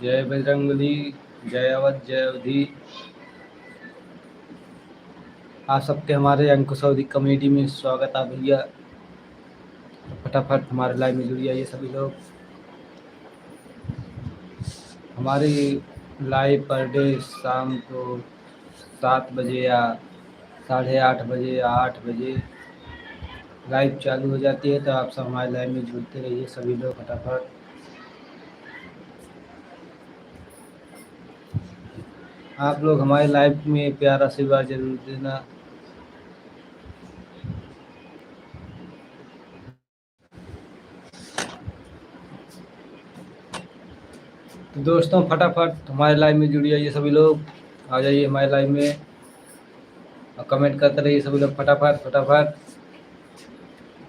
जय बजरंगबली, जय अवध, जय अवधि। आप सबके हमारे अंकुश अवधि कमेटी में स्वागत है भैया। फटाफट हमारे लाइव में जुड़ जाइए सभी लोग। हमारी लाइव पर डे शाम को 7 बजे या 8:30 बजे या 8 बजे लाइव चालू हो जाती है, तो आप सब हमारे लाइव में जुड़ते रहिए सभी लोग फटाफट। आप लोग हमारे लाइव में प्यार आशीर्वाद जरूर देना। तो दोस्तों फटाफट हमारे लाइव में जुड़ जाइए सभी लोग, आ जाइए हमारे लाइव में और कमेंट करते रहिए सभी लोग फटाफट फटाफट।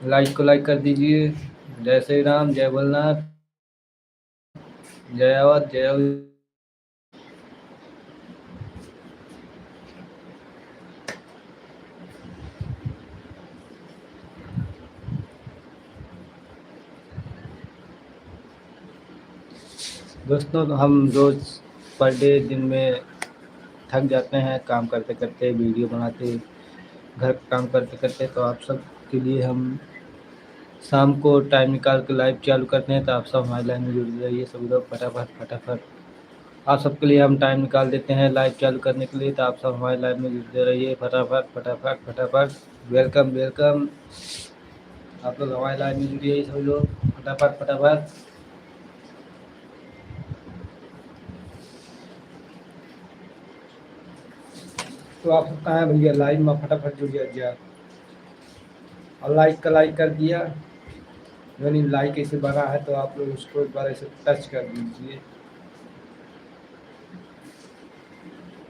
लाइक को लाइक कर दीजिए। जय श्री राम, जय भोलनाथ, जय अवध, जय अवध। दोस्तों हम रोज़ पर डे दिन में थक जाते हैं काम करते करते, वीडियो बनाते, घर का काम करते करते, तो आप सब के लिए हम शाम को टाइम निकाल के लाइव चालू करते हैं। तो आप सब हमारे लाइन में जुड़ जाइए सभी लोग फटाफट फटाफट। आप सबके लिए हम टाइम निकाल देते हैं लाइव चालू करने के लिए, तो आप सब हमारे लाइव में जुड़ते रहिए फटाफट फटाफट फटाफट। Welcome welcome. आप लोग हमारे लाइव में जुड़िए सभी लोग फटाफट फटाफट। तो आप सब कहाँ हैं भैया? लाइव में फटाफट जुड़ जाइए और लाइक का लाइक कर दिया। यानी लाइक ऐसे बना है तो आप लोग उसको एक बार ऐसे टच कर दीजिए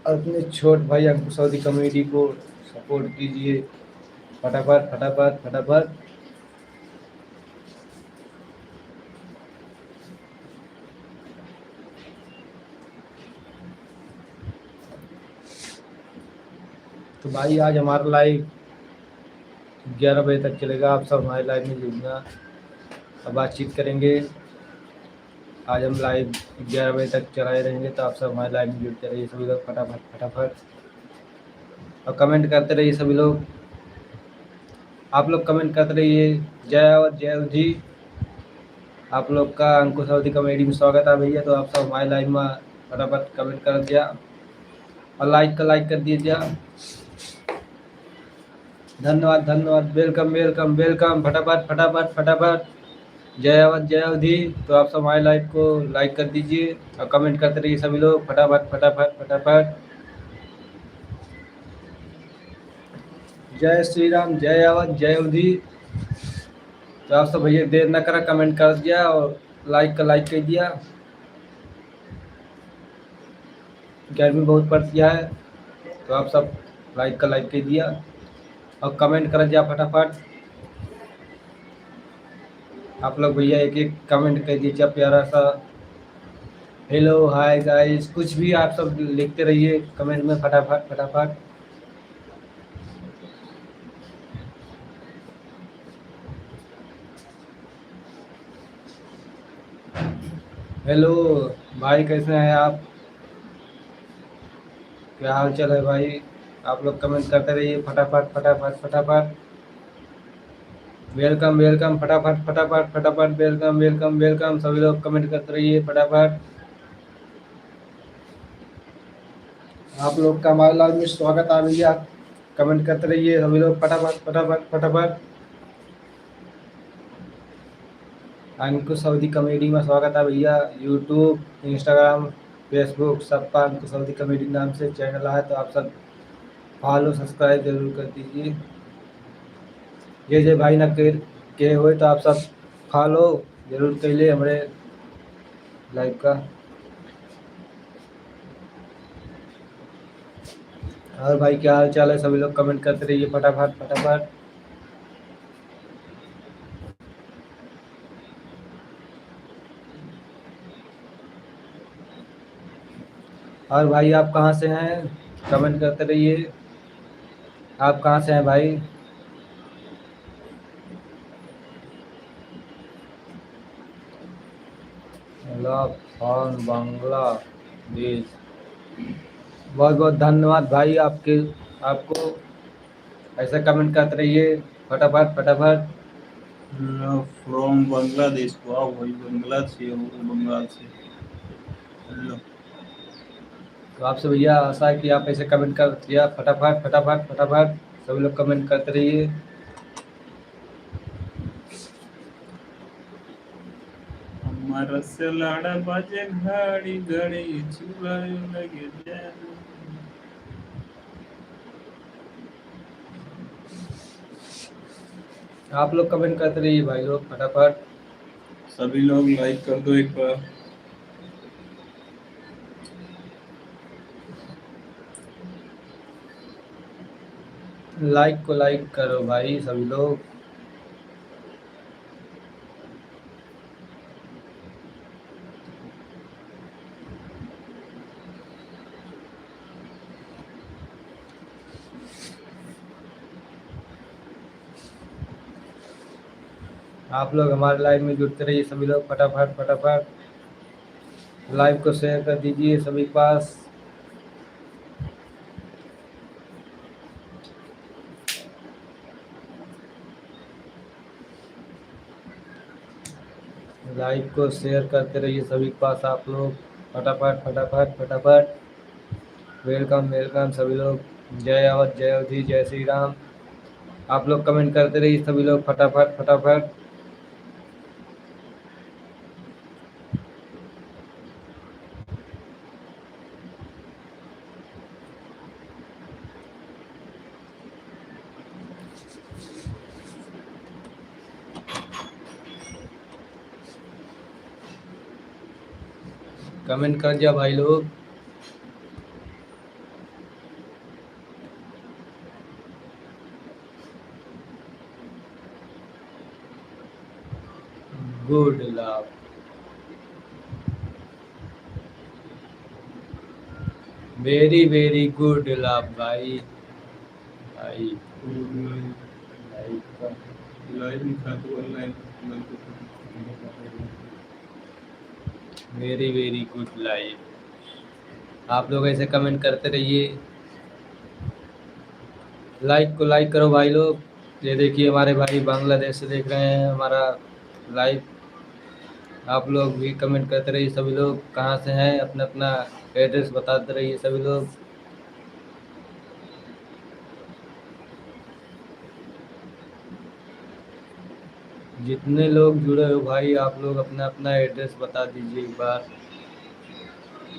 और अपने छोट भाई अंकुश अवधि कमेटी को सपोर्ट कीजिए फटाफट फटाफट फटाफट। तो भाई आज हमारा लाइव 11 बजे तक चलेगा। आप सब हमारे लाइव में जुड़ना और बातचीत करेंगे। आज हम लाइव 11 बजे तक चलाए रहेंगे, तो आप सब हमारे लाइव में जुड़ते रहिए सभी लोग फटाफट फटाफट और कमेंट करते रहिए सभी लोग। आप लोग कमेंट करते रहिए। जय अवध, जय अवधि। आप लोग का अंकुश अवधि कमेटी में स्वागत है भैया। तो आप सब हमारे लाइव में फटाफट कमेंट कर दिया और लाइक का लाइक कर दीजिए। धन्यवाद धन्यवाद। वेलकम वेलकम वेलकम फटाफट फटाफट फटाफट। जय अवध, जय अवधि। तो आप सब हमारे लाइव को लाइक कर दीजिए और कमेंट करते रहिए सभी लोग फटाफट फटाफट फटाफट। जय श्री राम, जय अवध, जय अवधि। तो आप सब भैया देर न करा, कमेंट कर दिया और लाइक का लाइक कर दिया। गर्मी बहुत पड़ती है, तो आप सब लाइक का लाइक कर दिया और कमेंट कर दिया फटाफट। आप लोग भैया एक एक कमेंट कर दीजिए प्यारा सा। हेलो, हाय गाइस, कुछ भी आप सब लिखते रहिए कमेंट में फटाफट फटाफट। हेलो भाई, कैसे हैं आप? क्या हाल चाल है भाई? आप लोग कमेंट करते रहिए फटाफट फटाफट फटाफट। वेलकम वेलकम फटाफट फटाफट फटाफट। Welcome welcome welcome. सभी लोग कमेंट करते रहिए फटाफट। आप लोग का हमारे लाइव में स्वागत है भैया। कमेंट करते रहिए सभी लोग फटाफट फटाफट फटाफट। अंकुश अवधि कमेटी में स्वागत है भैया। यूट्यूब, इंस्टाग्राम, फेसबुक सब पर अंकुश अवधि कमेटी नाम से चैनल है, तो आप सब फॉलो सब्सक्राइब जरूर कर दीजिए। जय जय भाई ना के हुए तो आप सब फॉलो जरूर कर ले हमारे लाइव का। और भाई क्या हाल चाल है? सभी लोग कमेंट करते रहिए फटाफट फटाफट। और भाई आप कहाँ से हैं? कमेंट करते रहिए। आप कहाँ से हैं भाई? हेलो, और बांग्लादेश। बहुत बहुत धन्यवाद भाई आपके, आपको ऐसा कमेंट करते रहिए फटाफट फटाफट। फ्रॉम बांग्लादेश। वाह भाई, बंगला से हो, बंगाल से। हेलो। तो आपसे भैया आशा है कि आप ऐसे कमेंट कर दिया फटाफट फटाफट फटाफट, सभी लोग कमेंट करते रहिए। हमारा से लाड़ा बाजे घड़ी घड़ी, चूल्हा लगे जान। आप लोग कमेंट करते रहिए भाई लोग फटाफट। सभी लोग लाइक कर दो एक बार। लाइक को लाइक करो भाई सभी लोग। आप लोग हमारे लाइव में जुड़ते रहिए सभी लोग फटाफट फटाफट। लाइव को शेयर कर दीजिए सभी के पास। लाइव को शेयर करते रहिए सभी के पास आप लोग फटाफट फटाफट फटाफट। वेलकम वेलकम सभी लोग। जय अवध जय अवधि जय श्री राम। आप लोग कमेंट करते रहिए सभी लोग फटाफट फटाफट। कमेंट कर दिया भाई लोग। Good love. Very good love भाई। भाई लाइव नहीं था तो ऑनलाइन। Very good life. आप लोग ऐसे कमेंट करते रहिए। लाइक को लाइक करो भाई लोग। ये देखिए हमारे भाई बांग्लादेश से देख रहे हैं हमारा लाइव। आप लोग भी कमेंट करते रहिए सभी लोग, कहाँ से हैं अपना अपना एड्रेस बताते रहिए सभी लोग। जितने लोग जुड़े हो भाई आप लोग अपना अपना एड्रेस बता दीजिए एक बार,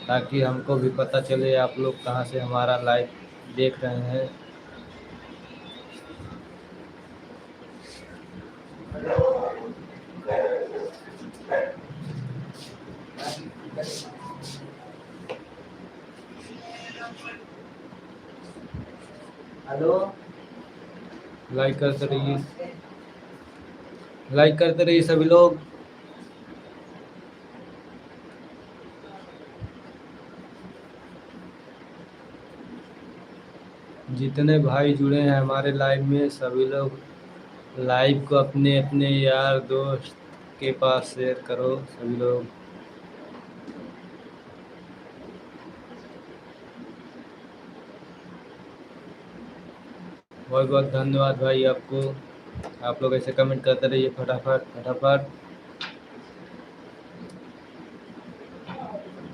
ताकि हमको भी पता चले आप लोग कहाँ से हमारा लाइव देख रहे हैं। हेलो। लाइक करते रहिए, लाइक करते रहिए सभी लोग। जितने भाई जुड़े हैं हमारे लाइव में सभी लोग लाइव को अपने अपने यार दोस्त के पास शेयर करो सभी लोग। बहुत बहुत धन्यवाद भाई आपको। आप लोग ऐसे कमेंट करते रहिए फटाफट फटाफट।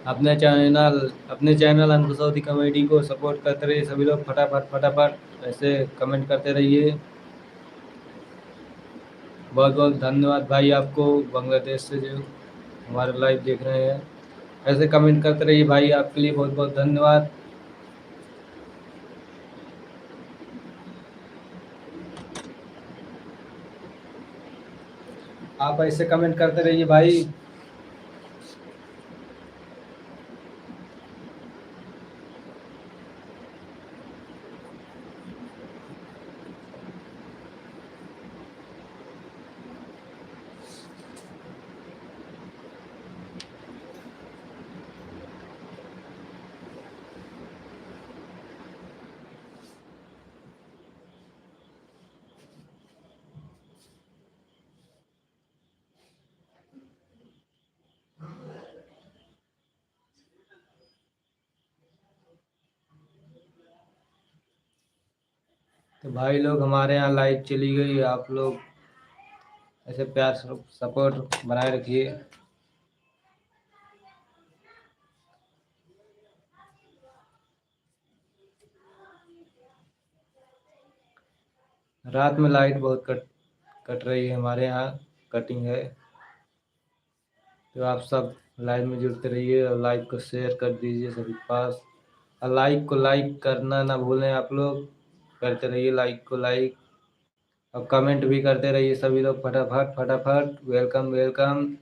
अपने चैनल अंकुशौती कॉमेडी को सपोर्ट करते रहिए सभी लोग फटाफट फटाफट ऐसे कमेंट करते रहिए। बहुत बहुत धन्यवाद भाई आपको बांग्लादेश से जो हमारे लाइव देख रहे हैं। ऐसे कमेंट करते रहिए भाई, आपके लिए बहुत बहुत धन्यवाद। आप ऐसे कमेंट करते रहिए भाई। तो भाई लोग हमारे यहाँ लाइट चली गई, आप लोग ऐसे प्यार सपोर्ट बनाए रखिए। रात में लाइट बहुत कट कट रही है हमारे यहाँ, कटिंग है। तो आप सब लाइव में जुड़ते रहिए और लाइव को शेयर कर दीजिए सभी के पास। और लाइक को लाइक करना ना भूलें, आप लोग करते रहिए लाइक को लाइक, और कमेंट भी करते रहिए सभी लोग फटाफट फटाफट। Welcome welcome.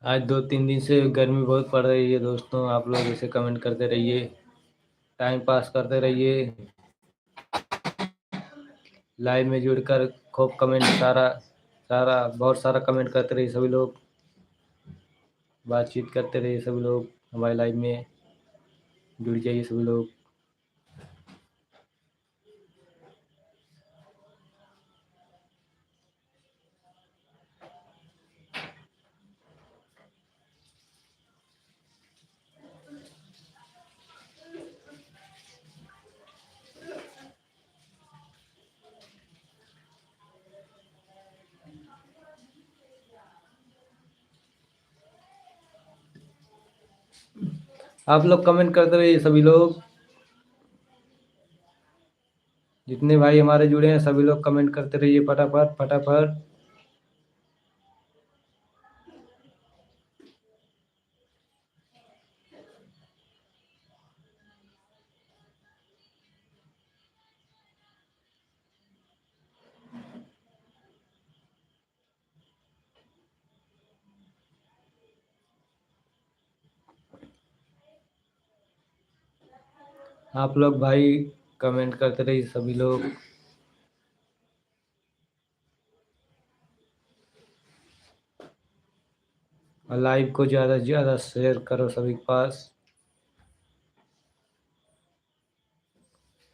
आज 2-3 दिन से गर्मी बहुत पड़ रही है दोस्तों, आप लोग ऐसे कमेंट करते रहिए, टाइम पास करते रहिए। लाइव में जुड़कर खूब कमेंट सारा सारा बहुत सारा कमेंट करते रहिए सभी लोग, बातचीत करते रहिए सभी लोग, हमारे लाइव में जुड़ जाइए सभी लोग। आप लोग कमेंट करते रहिए सभी लोग, जितने भाई हमारे जुड़े हैं सभी लोग कमेंट करते रहिए फटाफट फटाफट। आप लोग भाई कमेंट करते रहिए सभी लोग। और लाइव को ज़्यादा से ज़्यादा शेयर करो सभी के पास,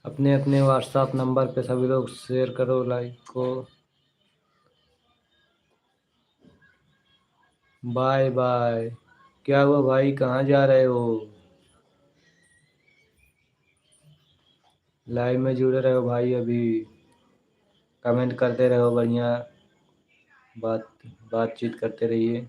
अपने अपने व्हाट्सएप नंबर पे सभी लोग शेयर करो लाइव को। Bye bye. क्या हुआ भाई, कहाँ जा रहे हो? लाइव में जुड़े रहो भाई, अभी कमेंट करते रहो, बढ़िया बातचीत करते रहिए।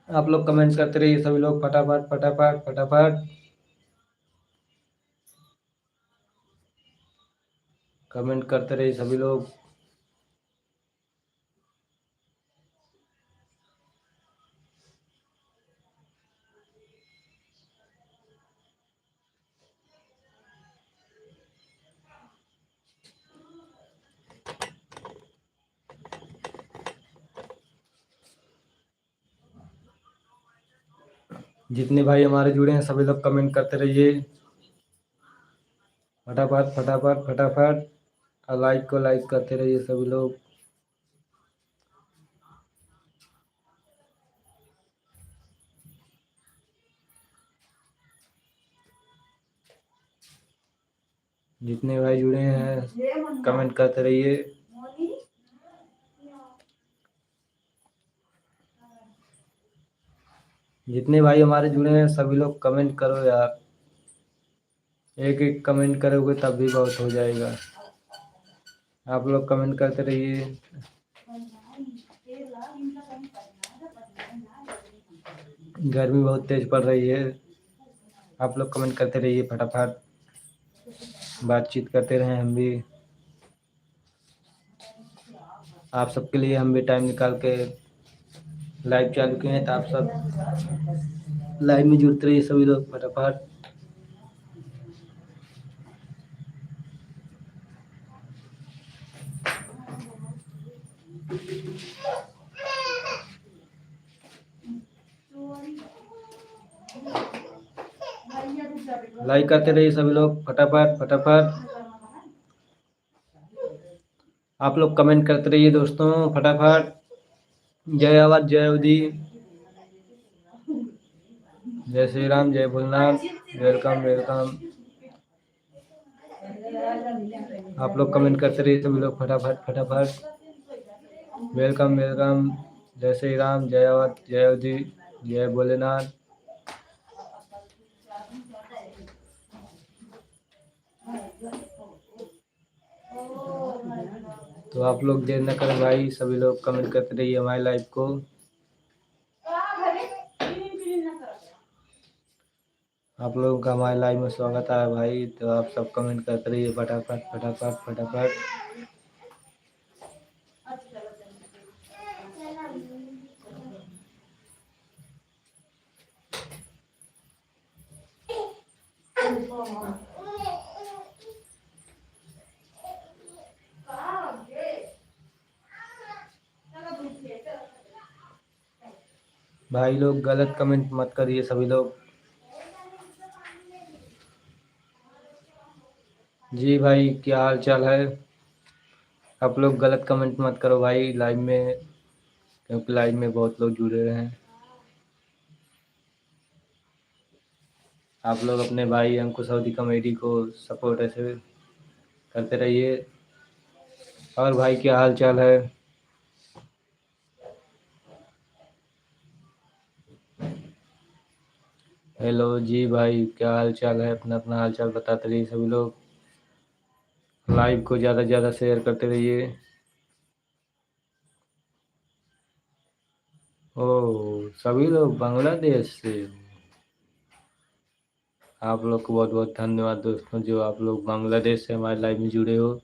आप लोग कमेंट करते रहिए सभी लोग फटाफट फटाफट फटाफट। कमेंट करते रहिए सभी लोग। जितने भाई हमारे जुड़े हैं सभी लोग कमेंट करते रहिए फटाफट फटाफट फटाफट। और लाइक को लाइक करते रहिए सभी लोग। जितने भाई जुड़े हैं कमेंट करते रहिए। जितने भाई हमारे जुड़े हैं सभी लोग कमेंट करो यार, एक एक कमेंट करोगे तब भी बहुत हो जाएगा। आप लोग कमेंट करते रहिए। गर्मी बहुत तेज पड़ रही है, आप लोग कमेंट करते रहिए फटाफट, बातचीत करते रहें हम भी। आप सबके लिए हम भी टाइम निकाल के लाइव चालू किए हैं, तो आप सब लाइव में जुड़ते रहिए सभी लोग फटाफट। लाइक करते रहिए सभी लोग फटाफट फटाफट। आप लोग कमेंट करते रहिए दोस्तों फटाफट। जय आवाज जय उदी, जय श्री राम जय भोलेनाथ, वेलकम वेलकम। आप लोग कमेंट करते रहिए सभी लोग फटाफट फटाफट। Welcome welcome. जय श्री राम जय आवाज जय उदी, जय भोलेनाथ। तो आप लोग देर न करें भाई, सभी लोग कमेंट करते रहिए हमारे लाइव को। आप लोगों का हमारे लाइव में स्वागत है भाई, तो आप सब कमेंट करते रहिए फटाफट फटाफट फटाफट। भाई लोग गलत कमेंट मत करिए सभी लोग। जी भाई क्या हाल चाल है। आप लोग गलत कमेंट मत करो भाई लाइव में, क्योंकि लाइव में बहुत लोग जुड़े हुए हैं। आप लोग अपने भाई अंकुश अवधी कॉमेडी को सपोर्ट ऐसे करते रहिए। और भाई क्या हाल चाल है। हेलो जी भाई क्या हाल चाल है, अपना अपना हाल चाल बताते रहिए सभी लोग। लाइव को ज़्यादा से ज़्यादा शेयर करते रहिए। ओह सभी लोग बांग्लादेश से। आप लोग को बहुत बहुत धन्यवाद दोस्तों, जो आप लोग बांग्लादेश से हमारे लाइव में जुड़े हो।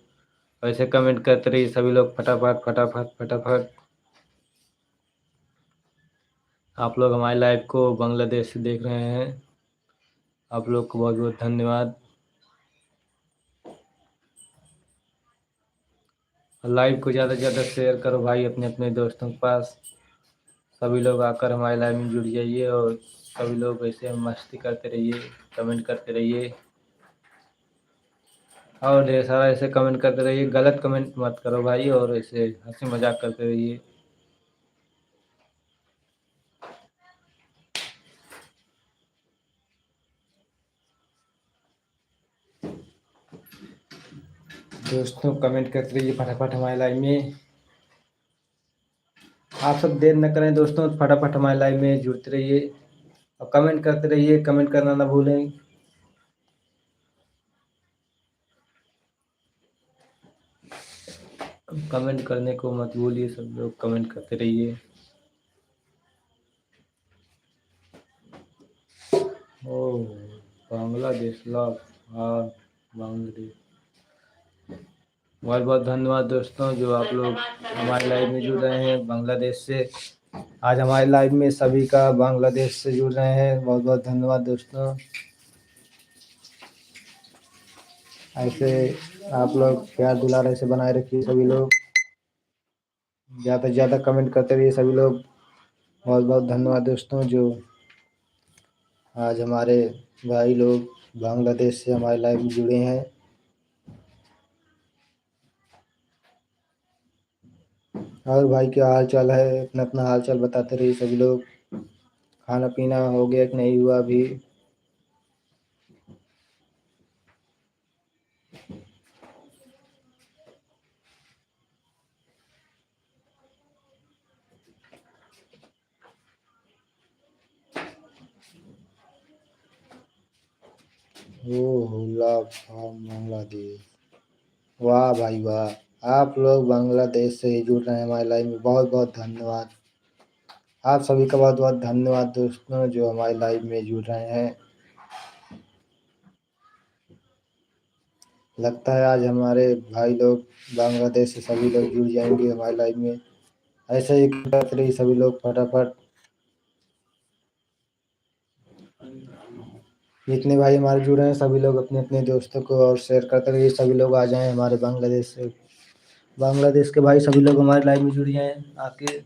ऐसे कमेंट करते रहिए सभी लोग फटाफट फटाफट फटाफट। आप लोग हमारे लाइव को बांग्लादेश से देख रहे हैं, आप लोग को बहुत बहुत धन्यवाद। लाइव को ज़्यादा से ज़्यादा शेयर करो भाई अपने अपने दोस्तों के पास। सभी लोग आकर हमारे लाइव में जुड़ जाइए और सभी लोग ऐसे मस्ती करते रहिए, कमेंट करते रहिए और ढेर सारा ऐसे कमेंट करते रहिए। गलत कमेंट मत करो भाई, और ऐसे हंसी मजाक करते रहिए। दोस्तों कमेंट करते रहिए फटाफट हमारे लाइव में। आप सब देर न करें दोस्तों, फटाफट हमारे लाइव में जुड़ते रहिए और कमेंट करते रहिए, कमेंट करना ना भूलें। कमेंट करने को मत भूलिए, सब लोग कमेंट करते रहिए। ओह बांग्लादेश लव, हाँ बांग्लादेश। बहुत बहुत धन्यवाद दोस्तों, जो आप लोग हमारे लाइव में जुड़ रहे हैं बांग्लादेश से। आज हमारे लाइव में सभी का बांग्लादेश से जुड़ रहे हैं, बहुत बहुत धन्यवाद दोस्तों। ऐसे आप लोग प्यार दुलार ऐसे बनाए रखिए सभी लोग, ज़्यादा से ज़्यादा कमेंट करते रहिए सभी लोग। बहुत बहुत धन्यवाद दोस्तों, जो आज हमारे भाई लोग बांग्लादेश से हमारे लाइव में जुड़े हैं। और भाई क्या हाल चाल है, अपना अपना हाल चाल बताते रहिए सभी लोग। खाना पीना हो गया कि नहीं हुआ अभी। ओह लव फ्रॉम बांग्लादेश, वाह भाई वाह। आप लोग बांग्लादेश से ही जुड़ रहे हैं हमारे लाइव में, बहुत बहुत धन्यवाद। आप सभी का बहुत बहुत धन्यवाद दोस्तों, जो हमारे लाइव में जुड़ रहे हैं। लगता है आज हमारे भाई लोग बांग्लादेश से सभी लोग जुड़ जाएंगे हमारे लाइव में। ऐसे ही करते रहिए सभी लोग फटाफट। जितने भाई हमारे जुड़े हैं सभी लोग अपने अपने दोस्तों को और शेयर करते रहिए। सभी लोग आ जाएं हमारे बांग्लादेश से, बांग्लादेश के भाई सभी लोग हमारे लाइव में जुड़ जाएं आके,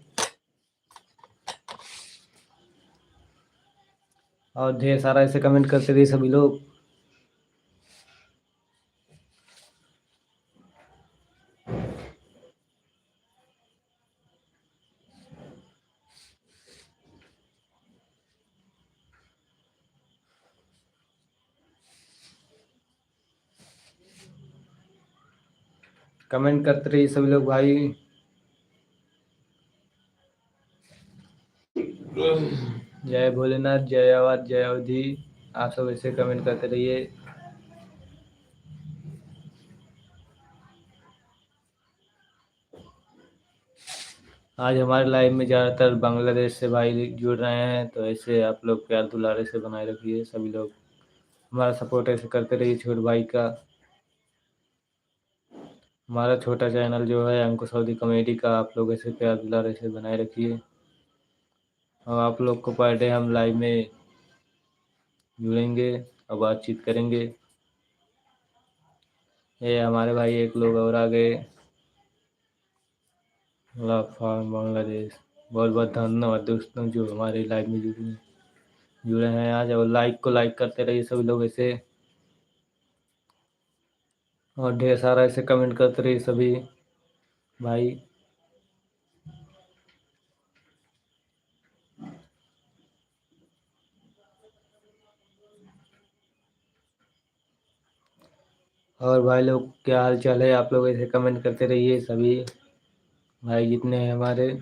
और ढेर सारा ऐसे कमेंट करते रहिए सभी लोग। कमेंट करते रहिए सभी लोग भाई। जय भोलेनाथ, जय आवाज, जय अवधि। आप सब ऐसे कमेंट करते रहिए। आज हमारे लाइव में ज़्यादातर बांग्लादेश से भाई जुड़ रहे हैं, तो ऐसे आप लोग प्यार दुलारे से बनाए रखिए। सभी लोग हमारा सपोर्ट ऐसे करते रहिए छोटे भाई का। हमारा छोटा चैनल जो है अंकुश अवधी कॉमेडी का, आप लोग ऐसे प्यार दुलारे से बनाए रखिए। और आप लोग को पर डे हम लाइव में जुड़ेंगे और बातचीत करेंगे। ये हमारे भाई एक लोग और आ गए, लव फॉर्म बांग्लादेश। बहुत बहुत धन्यवाद दोस्तों जो हमारे लाइव में जुड़े हैं आज, और लाइक को लाइक करते रहिए सभी लोग ऐसे, और ढेर सारा ऐसे कमेंट करते रहिए सभी भाई। और भाई लोग क्या हाल चाल है, आप लोग ऐसे कमेंट करते रहिए सभी भाई जितने हैं हमारे।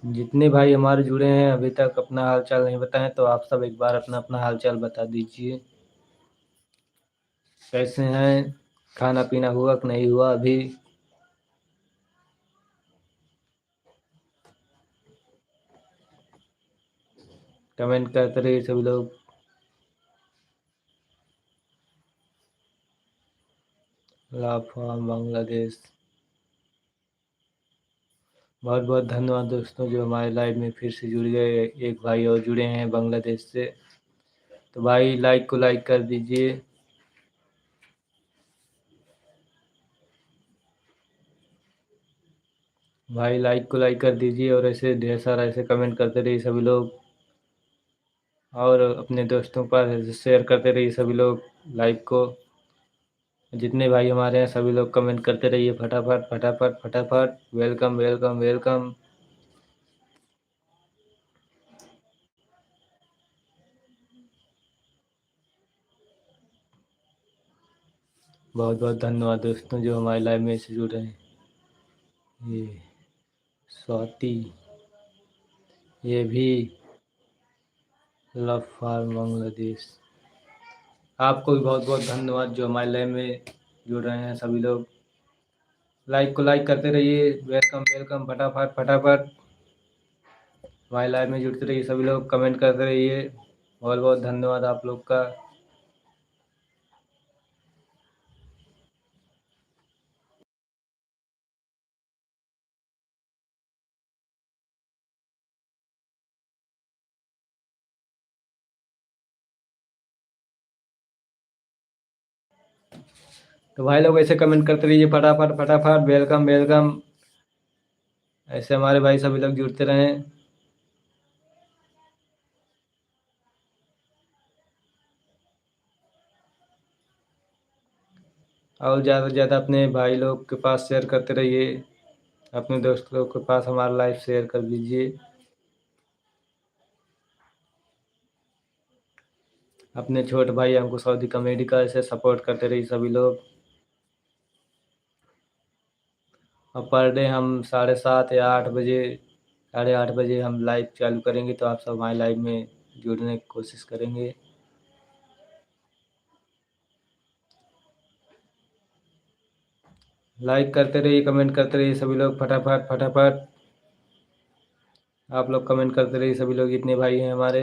जितने भाई हमारे जुड़े हैं अभी तक अपना हाल चाल नहीं बताएं, तो आप सब एक बार अपना अपना हाल चाल बता दीजिए। कैसे हैं, खाना पीना हुआ कि नहीं हुआ अभी? कमेंट करते रहिए सभी लोग। Love from Bangladesh. बहुत बहुत धन्यवाद दोस्तों जो हमारे लाइव में फिर से जुड़ गए। एक भाई और जुड़े हैं बांग्लादेश से, तो भाई लाइक को लाइक कर दीजिए। भाई लाइक को लाइक कर दीजिए, और ऐसे ढेर सारा ऐसे कमेंट करते रहिए सभी लोग, और अपने दोस्तों पर शेयर करते रहिए सभी लोग लाइव को। जितने भाई हमारे हैं सभी लोग कमेंट करते रहिए फटाफट फटाफट फटाफट। Welcome welcome welcome. बहुत बहुत धन्यवाद दोस्तों जो हमारे लाइव में से जुड़ रहे हैं। ये स्वाति, ये भी लव फॉर बांग्लादेश। आपको भी बहुत बहुत धन्यवाद जो हमारे लाइव में जुड़ रहे हैं सभी लोग। लाइक को लाइक करते रहिए। वेलकम वेलकम फटाफट फटाफट। हमारे लाइव में जुड़ते रहिए सभी लोग, कमेंट करते रहिए। बहुत बहुत धन्यवाद आप लोग का। तो भाई लोग ऐसे कमेंट करते रहिए फटाफट फटाफट। Welcome welcome. ऐसे हमारे भाई सभी लोग जुड़ते रहें। और ज़्यादा से ज़्यादा अपने भाई लोग के पास शेयर करते रहिए। अपने दोस्त लोग के पास हमारा लाइव शेयर कर दीजिए। अपने छोटे भाई हमको सऊदी कॉमेडी का ऐसे सपोर्ट करते रहिए सभी लोग। और पर डे हम 7:30 या 8 बजे, 8:30 बजे हम लाइव चालू करेंगे, तो आप सब हमारे लाइव में जुड़ने की कोशिश करेंगे। लाइक करते रहिए, कमेंट करते रहिए सभी लोग फटाफट फटाफट। आप लोग कमेंट करते रहिए सभी लोग जितने भाई हैं हमारे।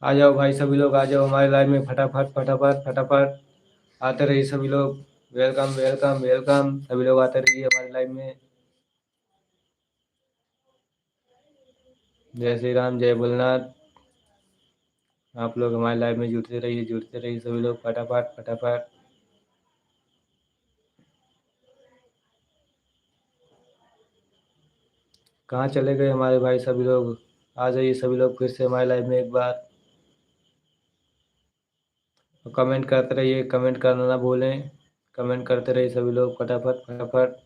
आ जाओ भाई सभी लोग, आ जाओ हमारे लाइव में फटाफट फटाफट फटाफट। आते रहिए सभी लोग। वेलकम वेलकम वेलकम, सभी लोग आते रहिए हमारे लाइव में। जय श्री राम, जय भोलेनाथ। आप लोग हमारे लाइव में जुड़ते रहिए सभी लोग फटाफट फटाफट। कहाँ चले गए हमारे भाई सभी लोग? आ जाइए सभी लोग फिर से हमारे लाइव में एक बार। तो कमेंट करते रहिए, कमेंट करना ना भूलें। कमेंट करते रहिए सभी लोग फटाफट फटाफट।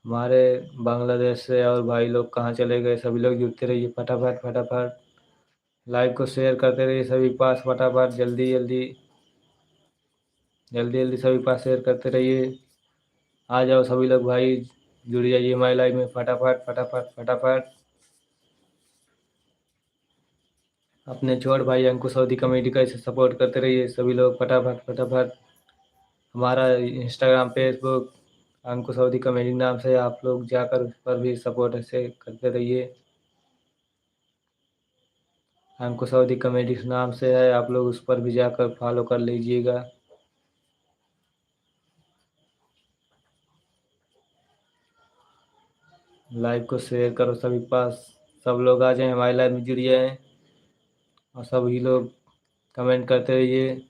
हमारे बांग्लादेश से और भाई लोग कहाँ चले गए? सभी लोग जुड़ते रहिए फटाफट फटाफट। लाइव को शेयर करते रहिए सभी पास फटाफट, जल्दी जल्दी जल्दी जल्दी सभी पास शेयर करते रहिए। आ जाओ सभी लोग भाई, जुड़ जाइए हमारे लाइव में फटाफट फटाफट फटाफट। अपने छोट भाई अंकुश अवधी कमेटी का इसे सपोर्ट करते रहिए सभी लोग फटाफट फटाफट। हमारा इंस्टाग्राम फेसबुक अंकुश अवधी कमेटी नाम से, आप लोग जाकर उस पर भी सपोर्ट ऐसे करते रहिए। अंकुश अवधी कमेटी के नाम से है, आप लोग उस पर भी जाकर फॉलो कर लीजिएगा। लाइव को शेयर करो सभी पास। सब लोग आ जाएं हमारे लाइव में जुड़िए हैं, और सभी लोग कमेंट करते रहिए।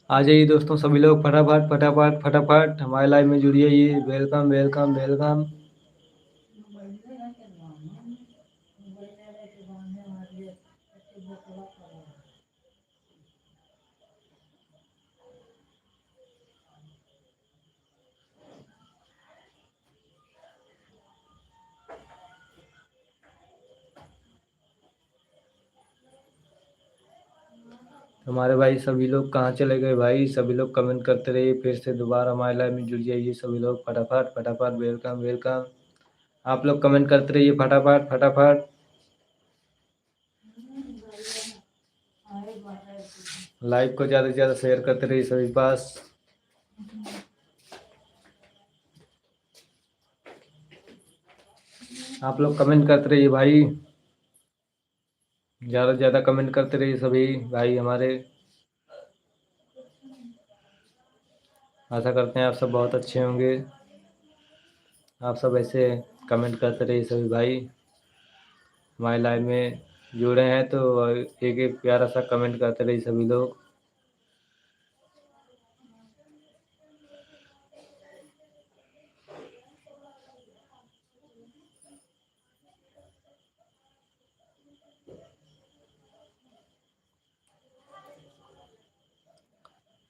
आ जाइए दोस्तों सभी लोग फटाफट फटाफट फटाफट हमारे लाइव में जुड़िए। Welcome welcome welcome. हमारे भाई सभी लोग कहाँ चले गए भाई? सभी लोग कमेंट करते रहिए, फिर से दोबारा हमारे लाइव में जुड़ जाइए सभी लोग फटाफट फटाफट। Welcome welcome. आप लोग कमेंट करते रहिए फटाफट फटाफट। लाइव को ज़्यादा से ज़्यादा शेयर करते रहिए सभी पास। आप लोग कमेंट करते रहिए भाई, ज़्यादा से ज़्यादा कमेंट करते रहिए सभी भाई हमारे। आशा करते हैं आप सब बहुत अच्छे होंगे। आप सब ऐसे कमेंट करते रहिए सभी भाई। हमारे लाइव में जुड़े हैं तो एक एक प्यारा सा कमेंट करते रहिए सभी लोग।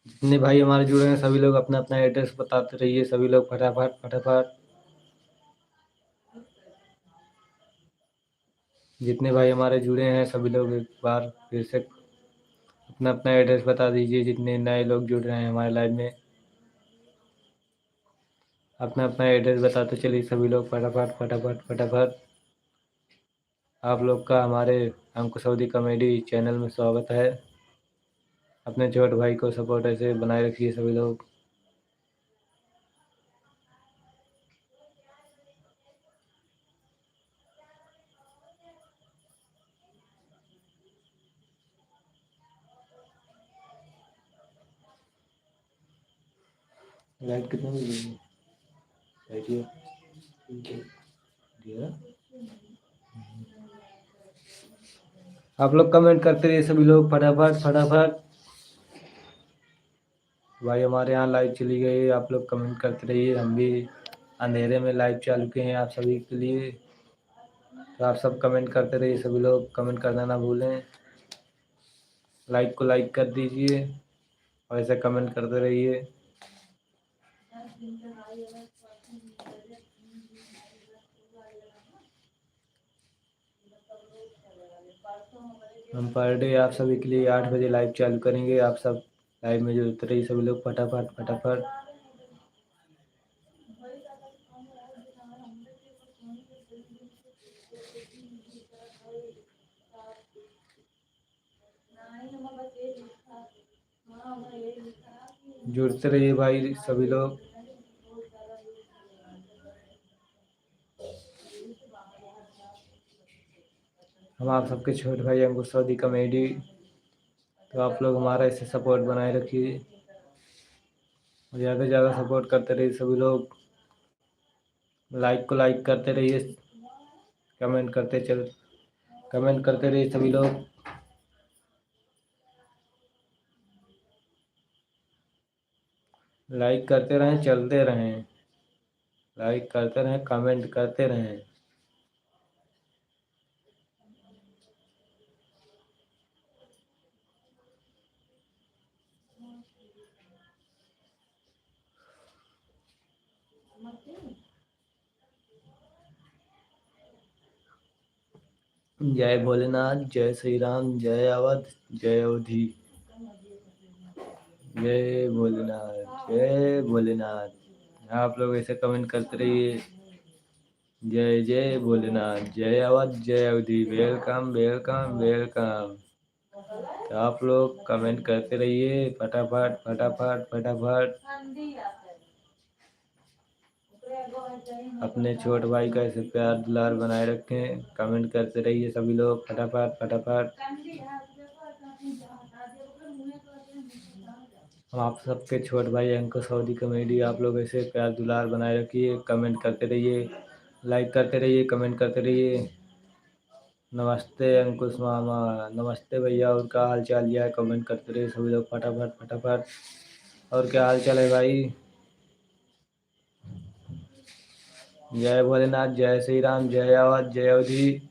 जितने भाई हमारे जुड़े हैं सभी लोग अपना अपना एड्रेस बताते रहिए सभी लोग फटाफट फटाफट। जितने भाई हमारे जुड़े हैं सभी लोग एक बार फिर से अपना अपना एड्रेस बता दीजिए। जितने नए लोग जुड़ रहे हैं हमारे लाइव में, अपना अपना एड्रेस बताते चलिए सभी लोग फटाफट फटाफट फटाफट। आप लोग का हमारे अंकुश अवधी कॉमेडी चैनल में स्वागत है। अपने छोटे भाई को सपोर्ट ऐसे बनाए रखिए सभी लोग। लाइट कितना बजे दिया? आप लोग कमेंट करते रहिए सभी लोग फटाफट फटाफट। भाई हमारे यहाँ लाइव चली गई, आप लोग कमेंट करते रहिए। हम भी अंधेरे में लाइव चालू किए हैं आप सभी के लिए। तो आप सब कमेंट करते रहिए, सभी लोग कमेंट करना ना भूलें। लाइक को लाइक कर दीजिए और ऐसे कमेंट करते रहिए। हम पर डे आप सभी के लिए 8 बजे लाइव चालू करेंगे। आप सब लाइव में जुड़ते रहिए सभी लोग, फटाफट फटाफट। जुड़ते रहिए भाई सभी लोग। हम आप सबके छोटे भाई अंकुश सऊदी कॉमेडी। तो आप लोग हमारा इसे सपोर्ट बनाए रखिए, ज़्यादा से ज़्यादा सपोर्ट करते रहिए सभी लोग। लाइक को लाइक करते रहिए, कमेंट करते रहिए सभी लोग। लाइक करते रहें, चलते रहें, लाइक करते रहें, कमेंट करते रहें। जय भोलेनाथ, जय श्री राम, जय अवध, जय अवधि। जय भोलेनाथ, जय भोलेनाथ। आप लोग ऐसे कमेंट करते रहिए। जय जय भोलेनाथ, जय अवध, जय अवधि। Welcome welcome welcome. तो आप लोग कमेंट करते रहिए, फटाफट फटाफट फटाफट। अपने छोटे भाई का ऐसे प्यार दुलार बनाए रखें, कमेंट करते रहिए सभी लोग, फटाफट फटाफट। हम आप सबके छोटे भाई अंकुश सऊदी कॉमेडी। आप लोग ऐसे प्यार दुलार बनाए रखिए, कमेंट करते रहिए, लाइक करते रहिए, कमेंट करते रहिए। नमस्ते अंकुश मामा, नमस्ते भैया, और क्या हाल चाल है? कमेंट करते रहिए सभी लोग, फटाफट फटाफट। और क्या हाल चाल है भाई? जय भोलेनाथ, जय श्री राम, जय अवध, जय अवधि।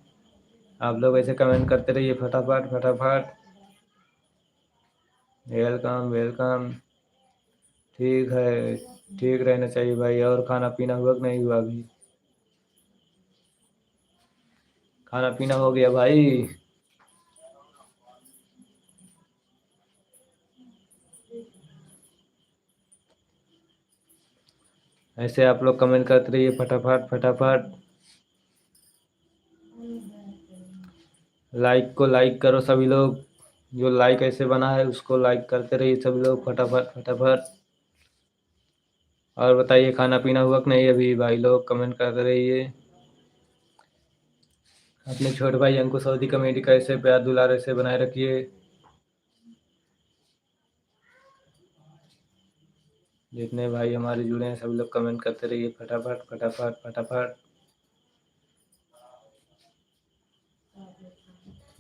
आप लोग ऐसे कमेंट करते रहिए, फटाफट फटाफट। Welcome welcome. ठीक है, ठीक रहना चाहिए भाई। और खाना पीना हुआ कि नहीं हुआ अभी? खाना पीना हो गया भाई? ऐसे आप लोग कमेंट करते रहिए, फटाफट फटाफट। लाइक को लाइक करो सभी लोग, जो लाइक ऐसे बना है उसको लाइक करते रहिए सभी लोग, फटाफट फटाफट। और बताइए खाना पीना हुआ कि नहीं अभी? भाई लोग कमेंट करते रहिए। अपने छोटे भाई अंकुश सऊदी कॉमेडी का ऐसे प्यार दुलार ऐसे बनाए रखिए। जितने भाई हमारे जुड़े हैं सभी लोग कमेंट करते रहिए, फटाफट फटाफट फटाफट।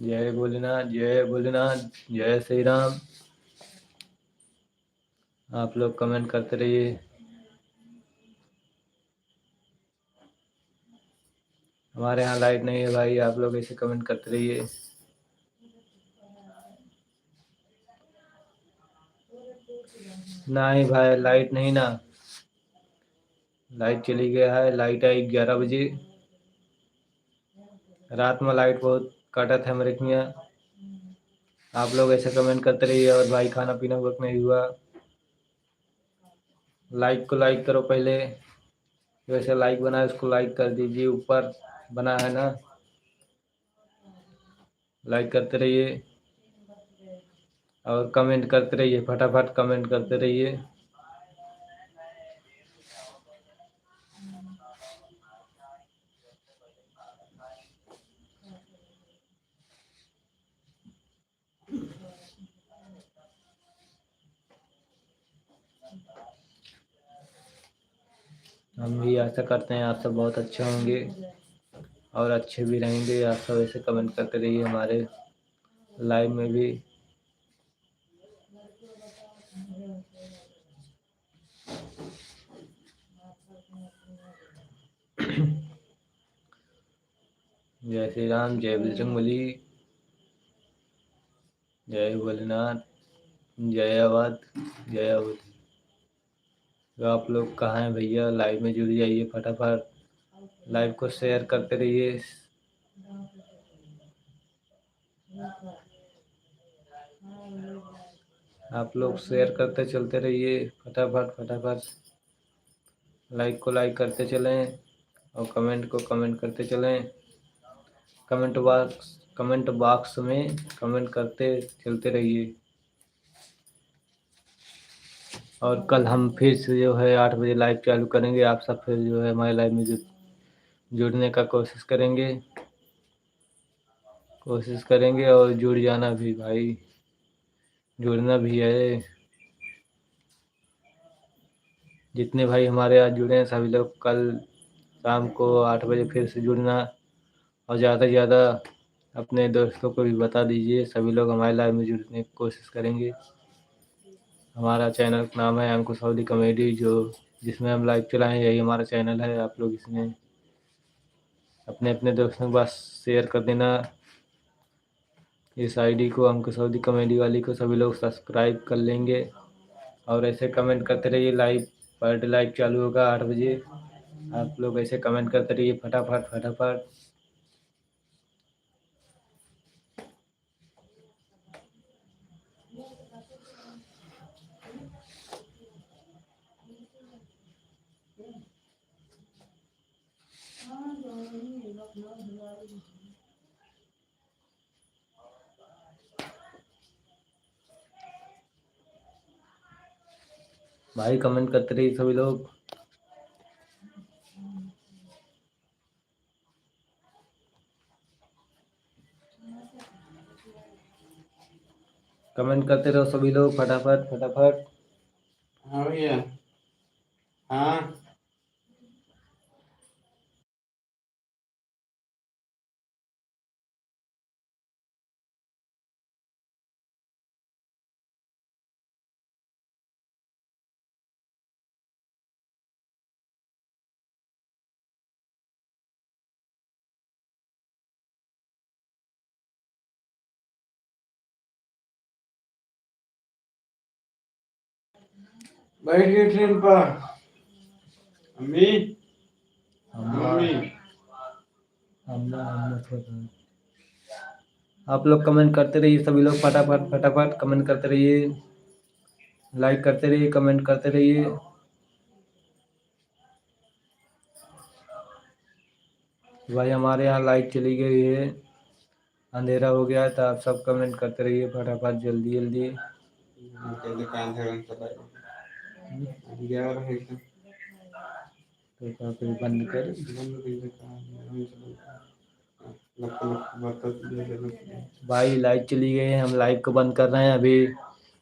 जय भोलेनाथ, जय भोलेनाथ, जय श्री राम। आप लोग कमेंट करते रहिए। हमारे यहाँ लाइट नहीं है भाई, आप लोग ऐसे कमेंट करते रहिए। नहीं भाई, लाइट नहीं ना, लाइट चली गया है। लाइट आई 11 बजे। रात में लाइट बहुत कटत है हमारे यहाँ। आप लोग ऐसे कमेंट करते रहिए। और भाई खाना पीना हुआ कि नहीं हुआ? लाइक को लाइक करो पहले, वैसे लाइक बना है उसको लाइक कर दीजिए, ऊपर बना है ना, लाइक करते रहिए। और कमेंट करते रहिए, फटाफट कमेंट करते रहिए। हम भी आशा करते हैं आप सब बहुत अच्छे होंगे और अच्छे भी रहेंगे। आप सब ऐसे कमेंट करते रहिए हमारे लाइव में भी। जय श्री राम, जय बजरंगबली, जय भोलेनाथ, जय अवध, जय अवध। तो आप लोग कहाँ हैं भैया? लाइव में जुड़ जाइए फटाफट, लाइव को शेयर करते रहिए। आप लोग शेयर करते चलते रहिए फटाफट फटाफट, लाइक को लाइक करते चलें और कमेंट को कमेंट करते चलें। कमेंट बॉक्स में कमेंट करते चलते रहिए। और कल हम फिर से जो है 8 बजे लाइव चालू करेंगे। आप सब फिर जो है हमारे लाइव में जुड़ने का कोशिश करेंगे और जुड़ जाना भी भाई, जुड़ना भी है। जितने भाई हमारे आज जुड़े हैं सभी लोग कल शाम को 8 बजे फिर से जुड़ना, और ज़्यादा से ज़्यादा अपने दोस्तों को भी बता दीजिए। सभी लोग हमारे लाइव में जुड़ने की कोशिश करेंगे। हमारा चैनल का नाम है अंकुश अवधी कॉमेडी, जिसमें हम लाइव चलाएं, यही हमारा चैनल है। आप लोग इसमें अपने अपने दोस्तों के पास शेयर कर देना। इस आईडी को, अंकुश अवधी कॉमेडी वाली को, सभी लोग सब्सक्राइब कर लेंगे और ऐसे कमेंट करते रहिए। लाइव पर डे लाइव चालू होगा 8 बजे। आप लोग ऐसे कमेंट करते रहिए फटाफट फटाफट। भाई कमेंट करते रहिए सभी लोग। कमेंट करते रहो सभी लोग फटाफट फटाफट। हाँ भैया, हाँ बैठ गए ट्रेन पर। अम्मी, मम्मी, आप लोग कमेंट करते रहिए सभी लोग फटाफट फटाफट, कमेंट करते रहिए, लाइक करते रहिए, कमेंट करते रहिए। भाई हमारे यहाँ लाइट चली गई है, अंधेरा हो गया है, तो आप सब कमेंट करते रहिए फटाफट जल्दी जल्दी। दुकान से गया रहे तो फिर बंद कर। भाई लाइट चली गई है, हम लाइव को बंद कर रहे हैं। अभी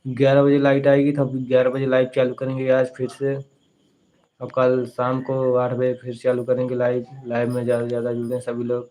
11 बजे लाइट आएगी तो 11 बजे लाइव चालू करेंगे आज फिर से, और कल शाम को 8 बजे फिर चालू करेंगे लाइव। लाइव में ज़्यादा से ज़्यादा जुड़ें सभी लोग।